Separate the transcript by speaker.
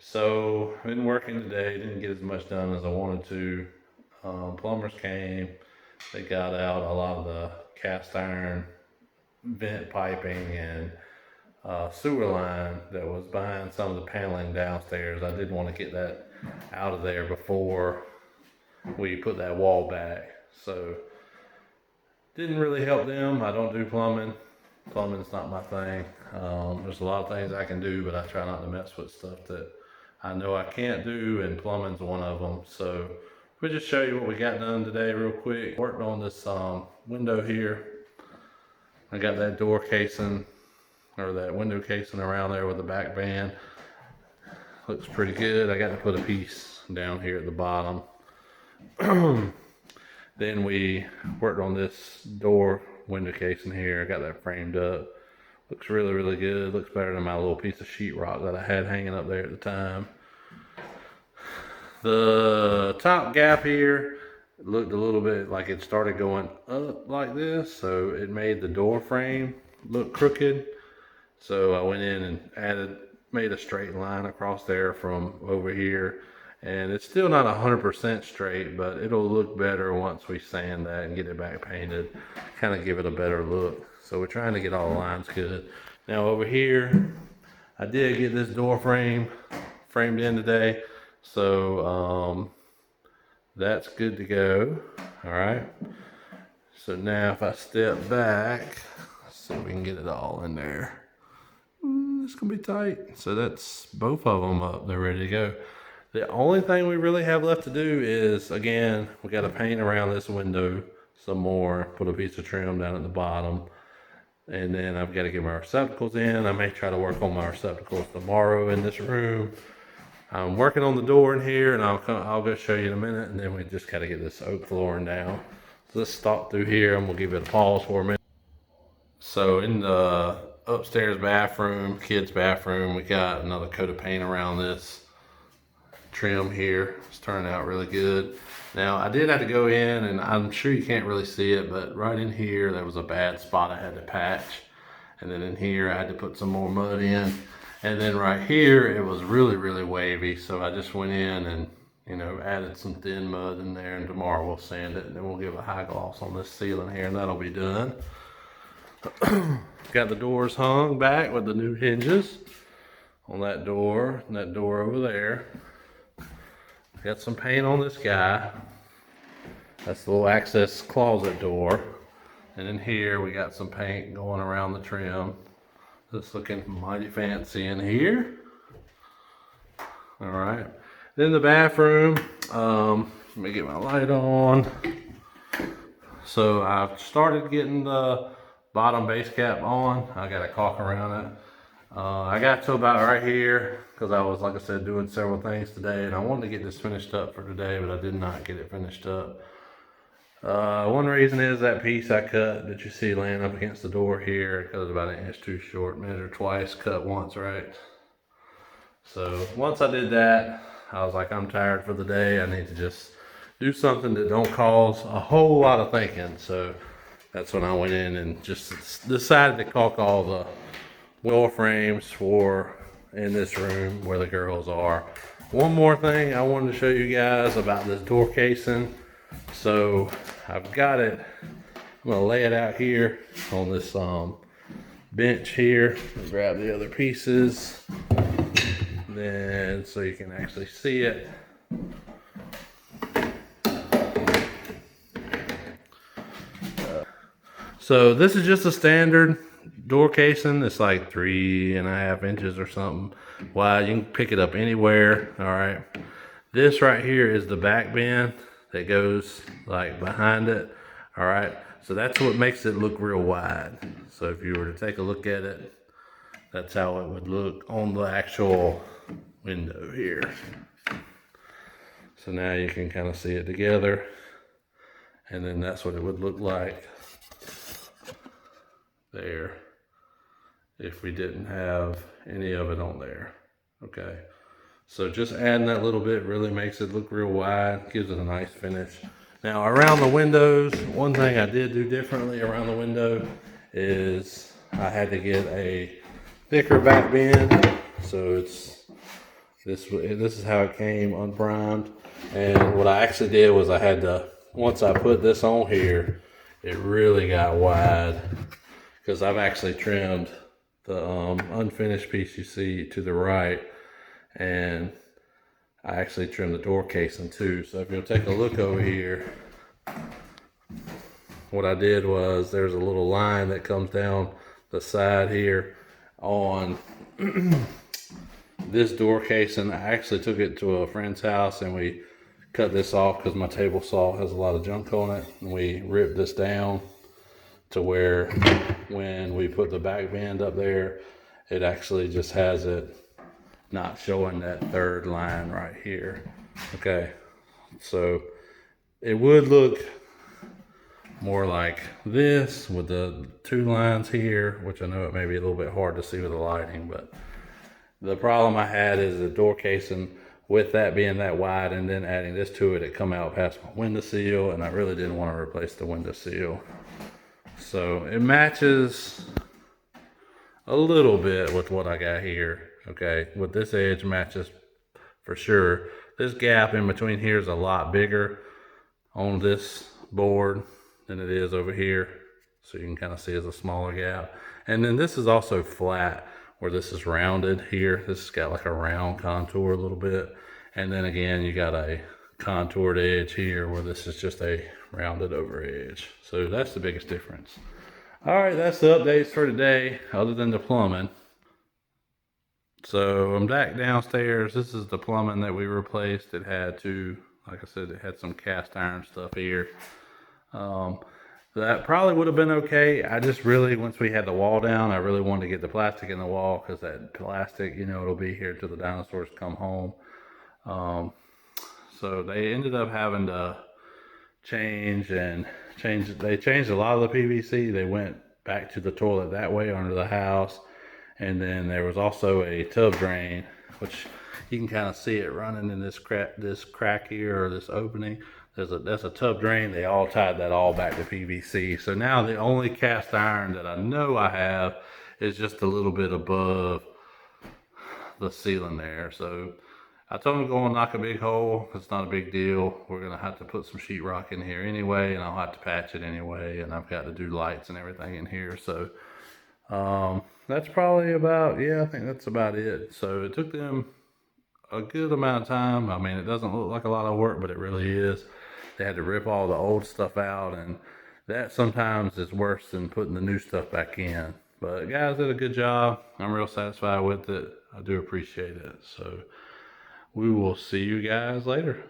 Speaker 1: So I've been working today, didn't get as much done as I wanted to. Plumbers came, they got out a lot of the cast iron vent piping and sewer line that was behind some of the paneling downstairs. I did want to get that out of there before we put that wall back. So didn't really help them. I don't do plumbing. Plumbing's not my thing. There's a lot of things I can do, but I try not to mess with stuff that I know I can't do, and plumbing's one of them. So we'll just show you what we got done today real quick. Worked on this window here. I got that door casing or that window casing around there with the back band. Looks pretty good. I got to put a piece down here at the bottom. Then we worked on this door window casing here. I got that framed up. Looks really, really good. Looks better than my little piece of sheetrock that I had hanging up there at the time. The top gap here looked a little bit like it started going up like this, so it made the door frame look crooked. So I went in and made a straight line across there from over here. And it's still not 100% straight, but it'll look better once we sand that and get it back painted, kind of give it a better look. So we're trying to get all the lines good. Now over here, I did get this door frame framed in today. So that's good to go. All right. So now if I step back, let's see if we can get it all in there. It's gonna be tight. So that's both of them up. They're ready to go. The only thing we really have left to do is, again, we got to paint around this window some more, put a piece of trim down at the bottom, and then I've got to get my receptacles in. I may try to work on my receptacles tomorrow in this room. I'm working on the door in here, and I'll go show you in a minute, and then we just got to get this oak flooring down. So let's stop through here, and we'll give it a pause for a minute. So in the upstairs bathroom, kids' bathroom, we got another coat of paint around this trim here. It's turning out really good. Now I did have to go in, and I'm sure you can't really see it, but right in here there was a bad spot I had to patch, and then in here I had to put some more mud in, and then right here it was really wavy, so I just went in and added some thin mud in there, and tomorrow we'll sand it, and then we'll give a high gloss on this ceiling here, and that'll be done. Got the doors hung back with the new hinges on that door and that door over there. Got some paint on this guy. That's the little access closet door. And in here we got some paint going around the trim. It's looking mighty fancy in here. All right. Then the bathroom. Let me get my light on. So I've started getting the bottom base cap on. I got a caulk around it. I got to about right here because I was, like I said, doing several things today, and I wanted to get this finished up for today, but I did not get it finished up. One reason is that piece I cut that you see laying up against the door here, because it's about an inch too short. Measured twice, cut once, right? So once I did that, I was like, I'm tired for the day. I need to just do something that don't cause a whole lot of thinking. So that's when I went in and just decided to caulk all the door frames for in this room where the girls are. One more thing I wanted to show you guys about this door casing. So I've got it, I'm gonna lay it out here on this bench here. Grab the other pieces, then so you can actually see it. So this is just a standard door casing. It's like 3.5 inches or something wide. You can pick it up anywhere. All right. This right here is the back bend that goes like behind it. All right. So that's what makes it look real wide. So if you were to take a look at it, that's how it would look on the actual window here. So now you can kind of see it together. And then that's what it would look like there if we didn't have any of it on there. Okay, so just adding that little bit really makes it look real wide, gives it a nice finish. Now around the windows, one thing I did do differently around the window is I had to get a thicker back bend, so it's This is how it came unprimed. And what I actually did was I had to, once I put this on here, it really got wide because I've actually trimmed the unfinished piece you see to the right, and I actually trimmed the door casing too. So if you'll take a look over here, what I did was there's a little line that comes down the side here on this door casing. I actually took it to a friend's house and we cut this off because my table saw has a lot of junk on it, and we ripped this down to where when we put the back bend up there, it actually just has it not showing that third line right here. Okay, so it would look more like this with the two lines here, which I know it may be a little bit hard to see with the lighting, but the problem I had is the door casing with that being that wide and then adding this to it, it come out past my window sill, and I really didn't want to replace the window sill. So it matches a little bit with what I got here. Okay, with this edge matches for sure. This gap in between here is a lot bigger on this board than it is over here. So you can kind of see it's a smaller gap. And then this is also flat where this is rounded here. This has got like a round contour a little bit. And then again, you got a contoured edge here where this is just a rounded over edge. So that's the biggest difference. All right, that's the updates for today, other than the plumbing. So I'm back downstairs. This is the plumbing that we replaced. It had to, like I said, it had some cast iron stuff here. That probably would have been okay. I just really, once we had the wall down, I really wanted to get the plastic in the wall because that plastic, you know, it'll be here till the dinosaurs come home. So they ended up having to they changed a lot of the PVC. They went back to the toilet that way under the house. And then there was also a tub drain, which you can kind of see it running in this crack here, or this opening. That's a tub drain. They all tied that all back to PVC. So now the only cast iron that I know I have is just a little bit above the ceiling there. So I told him to go and knock a big hole. It's not a big deal. We're gonna have to put some sheetrock in here anyway, and I'll have to patch it anyway. And I've got to do lights and everything in here. So that's probably about, yeah, I think that's about it. So it took them a good amount of time. I mean, it doesn't look like a lot of work, but it really is. They had to rip all the old stuff out, and that sometimes is worse than putting the new stuff back in. But guys did a good job. I'm real satisfied with it. I do appreciate it. So we will see you guys later.